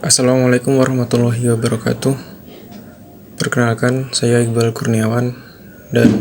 Assalamualaikum warahmatullahi wabarakatuh. Perkenalkan, saya Iqbal Kurniawan dan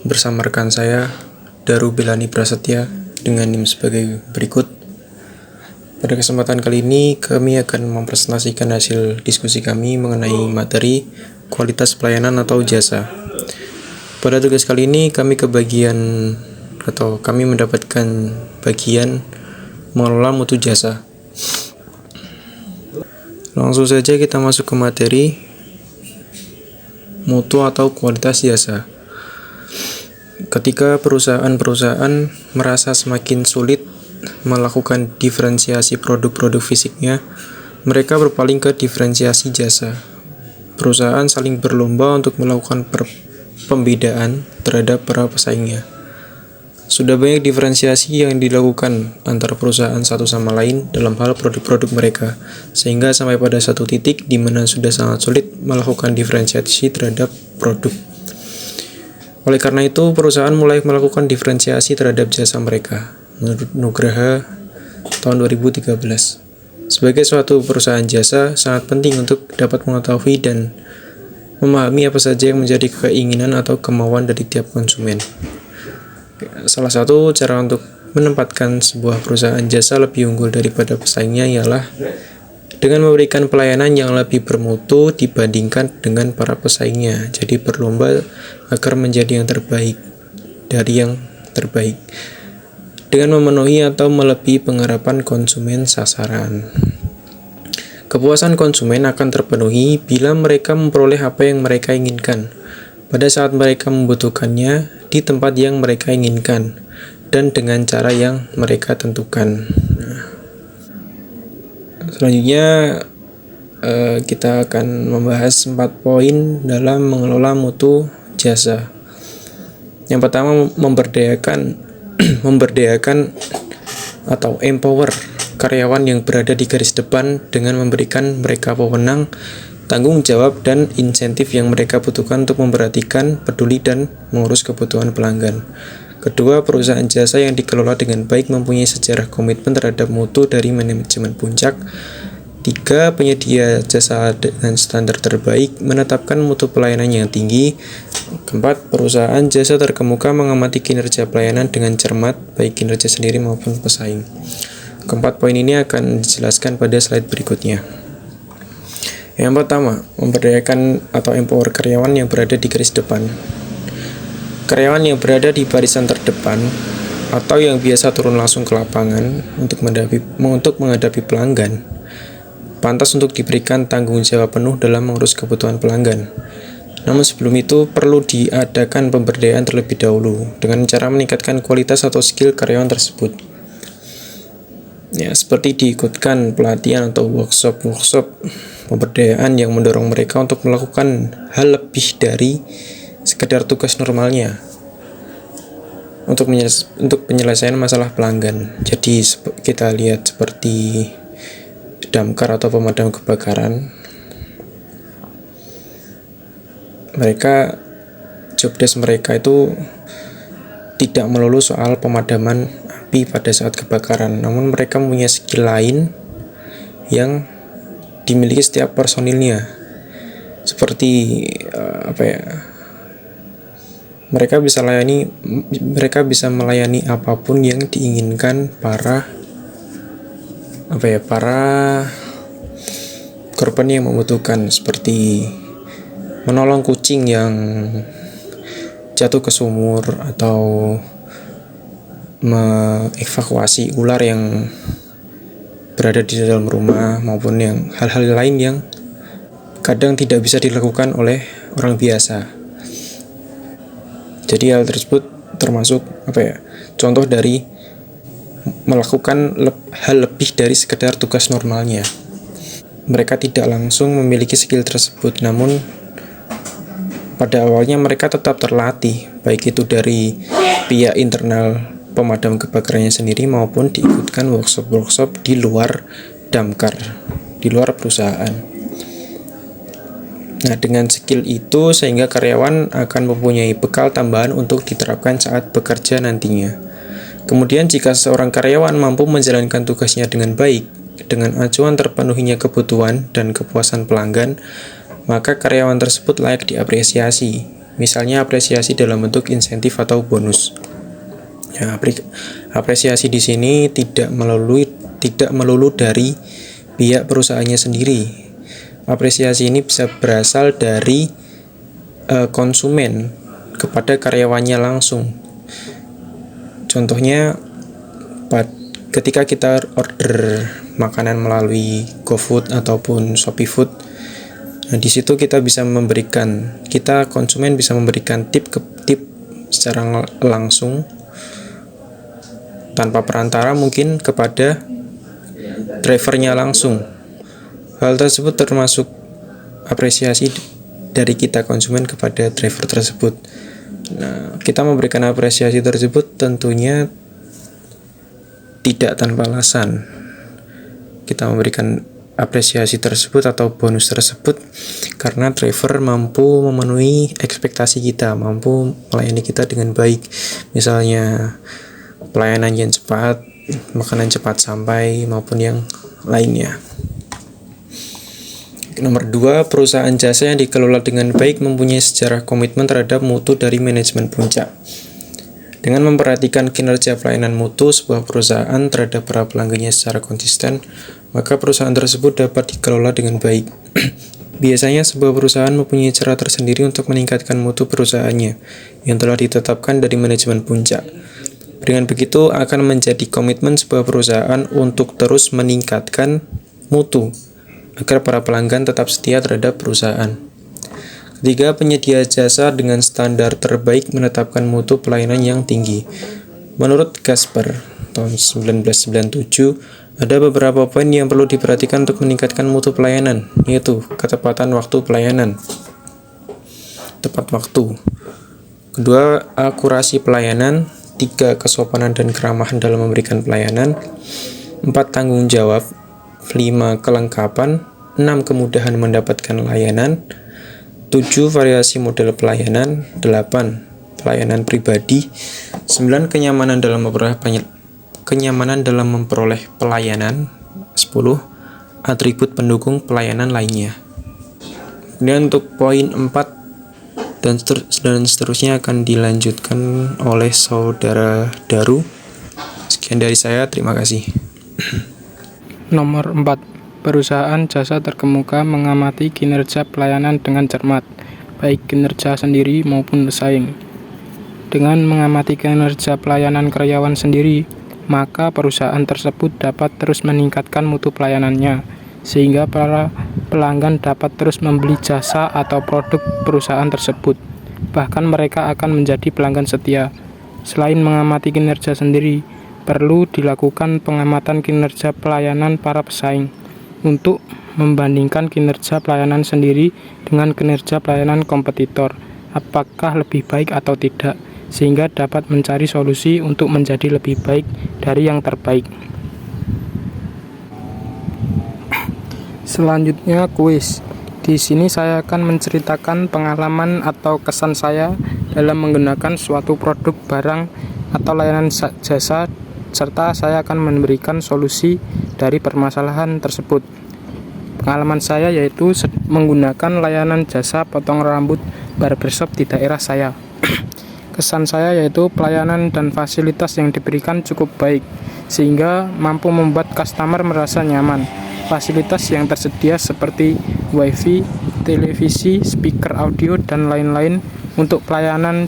bersama rekan saya Daru Bilani Prasetya dengan NIM sebagai berikut. Pada kesempatan kali ini kami akan mempresentasikan hasil diskusi kami mengenai materi kualitas pelayanan atau jasa. Pada tugas kali ini kami mendapatkan bagian mengelola mutu jasa. Langsung saja kita masuk ke materi mutu atau kualitas jasa. Ketika perusahaan-perusahaan merasa semakin sulit melakukan diferensiasi produk-produk fisiknya, mereka berpaling ke diferensiasi jasa. Perusahaan saling berlomba untuk melakukan pembedaan terhadap para pesaingnya. Sudah banyak diferensiasi yang dilakukan antara perusahaan satu sama lain dalam hal produk-produk mereka, sehingga sampai pada satu titik di mana sudah sangat sulit melakukan diferensiasi terhadap produk. Oleh karena itu, perusahaan mulai melakukan diferensiasi terhadap jasa mereka. Menurut Nugraha tahun 2013. Sebagai suatu perusahaan jasa, sangat penting untuk dapat mengetahui dan memahami apa saja yang menjadi keinginan atau kemauan dari tiap konsumen. Salah satu cara untuk menempatkan sebuah perusahaan jasa lebih unggul daripada pesaingnya ialah dengan memberikan pelayanan yang lebih bermutu dibandingkan dengan para pesaingnya. Jadi berlomba agar menjadi yang terbaik dari yang terbaik dengan memenuhi atau melebihi pengharapan konsumen sasaran. Kepuasan konsumen akan terpenuhi bila mereka memperoleh apa yang mereka inginkan pada saat mereka membutuhkannya, di tempat yang mereka inginkan, dan dengan cara yang mereka tentukan. Selanjutnya kita akan membahas 4 poin dalam mengelola mutu jasa. Yang pertama, memberdayakan atau empower karyawan yang berada di garis depan dengan memberikan mereka wewenang, tanggung jawab, dan insentif yang mereka butuhkan untuk memperhatikan, peduli, dan mengurus kebutuhan pelanggan. Kedua, perusahaan jasa yang dikelola dengan baik mempunyai sejarah komitmen terhadap mutu dari manajemen puncak. Tiga, penyedia jasa dengan standar terbaik menetapkan mutu pelayanan yang tinggi. Keempat, perusahaan jasa terkemuka mengamati kinerja pelayanan dengan cermat, baik kinerja sendiri maupun pesaing. Keempat poin ini akan dijelaskan pada slide berikutnya. Yang pertama, memberdayakan atau empower karyawan yang berada di garis depan. Karyawan yang berada di barisan terdepan atau yang biasa turun langsung ke lapangan untuk menghadapi pelanggan, pantas untuk diberikan tanggung jawab penuh dalam mengurus kebutuhan pelanggan. Namun sebelum itu perlu diadakan pemberdayaan terlebih dahulu dengan cara meningkatkan kualitas atau skill karyawan tersebut. Ya, seperti diikutkan pelatihan atau workshop pemberdayaan yang mendorong mereka untuk melakukan hal lebih dari sekedar tugas normalnya untuk penyelesaian masalah pelanggan. Jadi kita lihat seperti damkar atau pemadam kebakaran. Job desk mereka itu tidak melulu soal pemadaman api pada saat kebakaran, namun mereka mempunyai skill lain yang dimiliki setiap personilnya. Seperti mereka bisa melayani apapun yang diinginkan para korban yang membutuhkan, seperti menolong kucing yang jatuh ke sumur atau mengevakuasi ular yang berada di dalam rumah, maupun yang hal-hal lain yang kadang tidak bisa dilakukan oleh orang biasa. Jadi hal tersebut termasuk contoh dari melakukan hal lebih dari sekedar tugas normalnya. Mereka tidak langsung memiliki skill tersebut, namun pada awalnya mereka tetap terlatih, baik itu dari pihak internal pemadam kebakarannya sendiri maupun diikutkan workshop di luar damkar, di luar perusahaan. Nah, dengan skill itu sehingga karyawan akan mempunyai bekal tambahan untuk diterapkan saat bekerja nantinya. Kemudian jika seorang karyawan mampu menjalankan tugasnya dengan baik dengan acuan terpenuhinya kebutuhan dan kepuasan pelanggan, maka karyawan tersebut layak diapresiasi. Misalnya apresiasi dalam bentuk insentif atau bonus. Ya, apresiasi di sini tidak melulu dari pihak perusahaannya sendiri. Apresiasi ini bisa berasal dari konsumen kepada karyawannya langsung. Contohnya, ketika kita order makanan melalui GoFood ataupun ShopeeFood, nah di situ kita konsumen bisa memberikan tip secara langsung tanpa perantara, mungkin kepada drivernya langsung. Hal tersebut termasuk apresiasi dari kita konsumen kepada driver tersebut. Nah, kita memberikan apresiasi tersebut tentunya tidak tanpa alasan. Kita memberikan apresiasi tersebut atau bonus tersebut karena driver mampu memenuhi ekspektasi kita, mampu melayani kita dengan baik. Misalnya pelayanan yang cepat, makanan cepat sampai, maupun yang lainnya. Nomor 2, perusahaan jasa yang dikelola dengan baik mempunyai sejarah komitmen terhadap mutu dari manajemen puncak. Dengan memperhatikan kinerja pelayanan mutu sebuah perusahaan terhadap para pelanggannya secara konsisten, maka perusahaan tersebut dapat dikelola dengan baik. Biasanya sebuah perusahaan mempunyai cara tersendiri untuk meningkatkan mutu perusahaannya yang telah ditetapkan dari manajemen puncak. Dengan begitu akan menjadi komitmen sebuah perusahaan untuk terus meningkatkan mutu agar para pelanggan tetap setia terhadap perusahaan. Ketiga, penyedia jasa dengan standar terbaik menetapkan mutu pelayanan yang tinggi. Menurut Gasper tahun 1997, ada beberapa poin yang perlu diperhatikan untuk meningkatkan mutu pelayanan, yaitu ketepatan waktu pelayanan. Tepat waktu. Kedua, akurasi pelayanan. 3, kesopanan dan keramahan dalam memberikan pelayanan. 4, tanggung jawab. 5, kelengkapan. 6, kemudahan mendapatkan layanan. 7, variasi model pelayanan. 8, pelayanan pribadi. 9, kenyamanan dalam memperoleh pelayanan. 10, atribut pendukung pelayanan lainnya. Dan untuk poin 4 dan seterusnya akan dilanjutkan oleh saudara Daru. Sekian dari saya, terima kasih. Nomor 4. Perusahaan jasa terkemuka mengamati kinerja pelayanan dengan cermat, baik kinerja sendiri maupun pesaing. Dengan mengamati kinerja pelayanan karyawan sendiri, maka perusahaan tersebut dapat terus meningkatkan mutu pelayanannya, sehingga para pelanggan dapat terus membeli jasa atau produk perusahaan tersebut. Bahkan mereka akan menjadi pelanggan setia. Selain mengamati kinerja sendiri, perlu dilakukan pengamatan kinerja pelayanan para pesaing untuk membandingkan kinerja pelayanan sendiri dengan kinerja pelayanan kompetitor, apakah lebih baik atau tidak, sehingga dapat mencari solusi untuk menjadi lebih baik dari yang terbaik. Selanjutnya kuis. Di sini saya akan menceritakan pengalaman atau kesan saya dalam menggunakan suatu produk, barang, atau layanan jasa, serta saya akan memberikan solusi dari permasalahan tersebut. Pengalaman saya yaitu menggunakan layanan jasa potong rambut barbershop di daerah saya. Kesan saya yaitu pelayanan dan fasilitas yang diberikan cukup baik, sehingga mampu membuat customer merasa nyaman. Fasilitas yang tersedia seperti wifi, televisi, speaker audio, dan lain-lain. Untuk pelayanan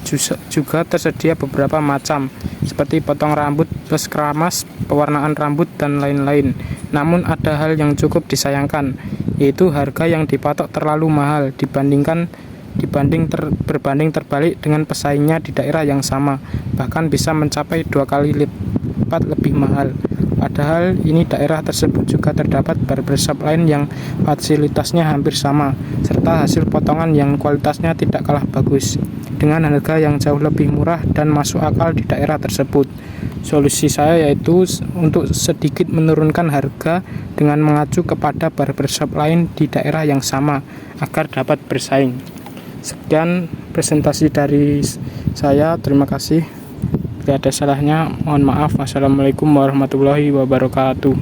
juga tersedia beberapa macam, seperti potong rambut, plus keramas, pewarnaan rambut, dan lain-lain. Namun ada hal yang cukup disayangkan, yaitu harga yang dipatok terlalu mahal berbanding terbalik dengan pesaingnya di daerah yang sama, bahkan bisa mencapai 2 kali lipat lebih mahal. Padahal ini daerah tersebut juga terdapat barbershop lain yang fasilitasnya hampir sama, serta hasil potongan yang kualitasnya tidak kalah bagus, dengan harga yang jauh lebih murah dan masuk akal di daerah tersebut. Solusi saya yaitu untuk sedikit menurunkan harga dengan mengacu kepada barbershop lain di daerah yang sama, agar dapat bersaing. Sekian presentasi dari saya, terima kasih. Tidak ada salahnya, mohon maaf. Wassalamualaikum warahmatullahi wabarakatuh.